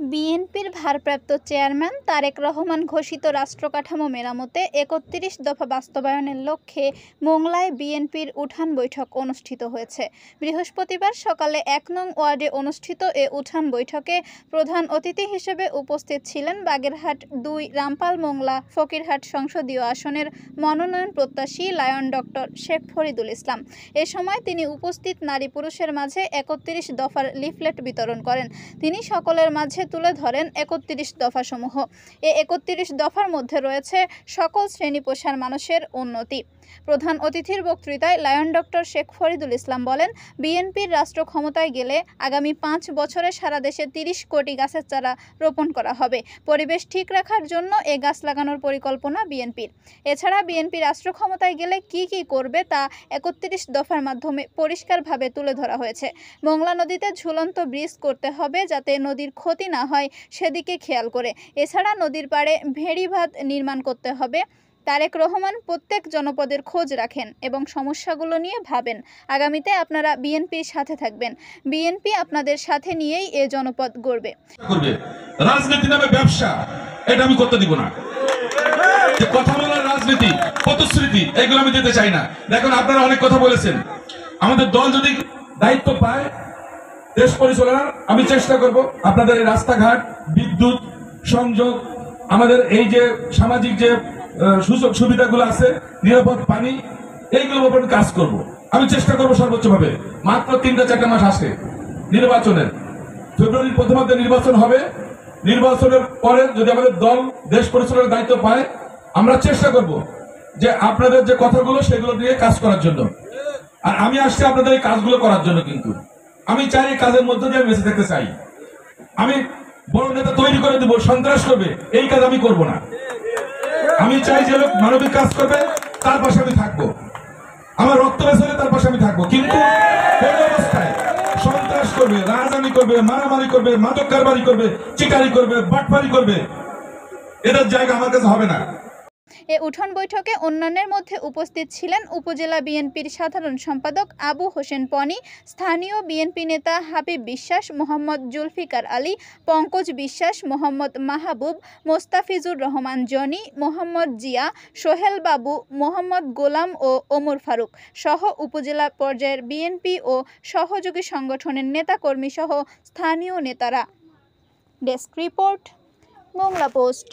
বিএনপির ভারপ্রাপ্ত চেয়ারম্যান তারেক রহমান ঘোষিত রাষ্ট্রকাঠামো মেরামতে ৩১ দফা বাস্তবায়নের লক্ষ্যে মোংলায় বিএনপির উঠান বৈঠক অনুষ্ঠিত হয়েছে। বৃহস্পতিবার সকালে ১ নং ওয়ার্ডে অনুষ্ঠিত এ উঠান বৈঠকে প্রধান অতিথি হিসেবে উপস্থিত ছিলেন বাগেরহাট ২ রামপাল মোংলা ফকিরহাট সংসদীয় আসনের মনোনয়ন প্রত্যাশী লায়ন ডক্টর শেখ ফরিদুল ইসলাম। এ সময় তিনি উপস্থিত নারী পুরুষের মাঝে ৩১ দফার লিফলেট বিতরণ করেন। তিনি সকলের মাঝে তুলে ধরেন ৩১ দফাসমূহ। এ ৩১ দফার মধ্যে রয়েছে সকল শ্রেণী পেশার মানুষের উন্নতি। প্রধান অতিথির বক্তৃতায় লায়ন ডক্টর শেখ ফরিদুল ইসলাম বলেন, বিএনপির রাষ্ট্র ক্ষমতায় গেলে আগামী ৫ বছরে সারা দেশে ৩০ কোটি গাছের চারা রোপণ করা হবে। পরিবেশ ঠিক রাখার জন্য এ গাছ লাগানোর পরিকল্পনা বিএনপির। এছাড়া বিএনপি রাষ্ট্র ক্ষমতায় গেলে কি কি করবে তা ৩১ দফার মাধ্যমে পরিষ্কারভাবে তুলে ধরা হয়েছে। মোংলা নদীতে ঝুলন্ত ব্রিজ করতে হবে যাতে নদীর ক্ষতি না হয় সেদিকে খেয়াল করে। এছাড়া নদীর পাড়ে ভেড়িবাঁধ নির্মাণ করতে হবে। তারেক রহমান প্রত্যেক জনপদের খোঁজ রাখেন এবং সমস্যাগুলো নিয়ে ভাবেন। আগামীতে আপনারা বিএনপির সাথে থাকবেন। বিএনপি আপনাদের সাথে নিয়েই এ জনপদ গড়বে। রাজনীতি নামে ব্যবসা, এটা আমি করতে দিব না। যে কথা বলার রাজনীতি, প্রতিশ্রুতি, এগুলো আমি দিতে চাই না। দেখুন, আপনারা অনেক কথা বলেছেন। আমাদের দল যদি দায়িত্ব পায় দেশ পরিচালনার, আমি চেষ্টা করব আপনাদের এই রাস্তাঘাট, বিদ্যুৎ সংযোগ, আমাদের এই যে সামাজিক যে সুযোগ সুবিধাগুলো আছে, নিরাপদ পানি, এইগুলোর উপর কাজ করব। আমি চেষ্টা করব সর্বোচ্চভাবে। মাত্র ৩-৪ মাস আসে নির্বাচনের। ফেব্রুয়ারির প্রথমার্ধে নির্বাচন হবে। নির্বাচনের পরে যদি আমাদের দল দেশ পরিচালনার দায়িত্ব পায়, আমরা চেষ্টা করব যে আপনাদের যে কথাগুলো সেগুলো নিয়ে কাজ করার জন্য। আর আমি আসছি আপনাদের এই কাজগুলো করার জন্য। কিন্তু আমি চাই এই কাজের মধ্যে দিয়ে আমি বেঁচে থাকতে চাই। আমি বড় নেতা তৈরি করে দেবো, সন্ত্রাস করবে, এই কাজ আমি করব না। আমি চাই যে লোক মানবিক কাজ করবে তার পাশে আমি থাকবো। আমার রক্ত বেসলে তার পাশে আমি থাকবো। কিন্তু কোন অবস্থায় সন্ত্রাস করবে, রাজধানী করবে, মারামারি করবে, মাদক কারবারি করবে, চিটারি করবে, বাটপারি করবে, এদের জায়গা আমার কাছে হবে না। এ উঠান বৈঠকে অন্যান্যের মধ্যে উপস্থিত ছিলেন উপজেলা বিএনপির সাধারণ সম্পাদক আবু হোসেন পনি, স্থানীয় বিএনপি নেতা হাবিব বিশ্বাস, মোহাম্মদ জুলফিকার আলী, পঙ্কজ বিশ্বাস, মোহাম্মদ মাহবুব, মোস্তাফিজুর রহমান জনি, মোহাম্মদ জিয়া, সোহেল বাবু, মোহাম্মদ গোলাম ও ওমর ফারুক সহ উপজেলা পর্যায়ের বিএনপি ও সহযোগী সংগঠনের নেতাকর্মী সহ স্থানীয় নেতারা। Desk report, Mongla post.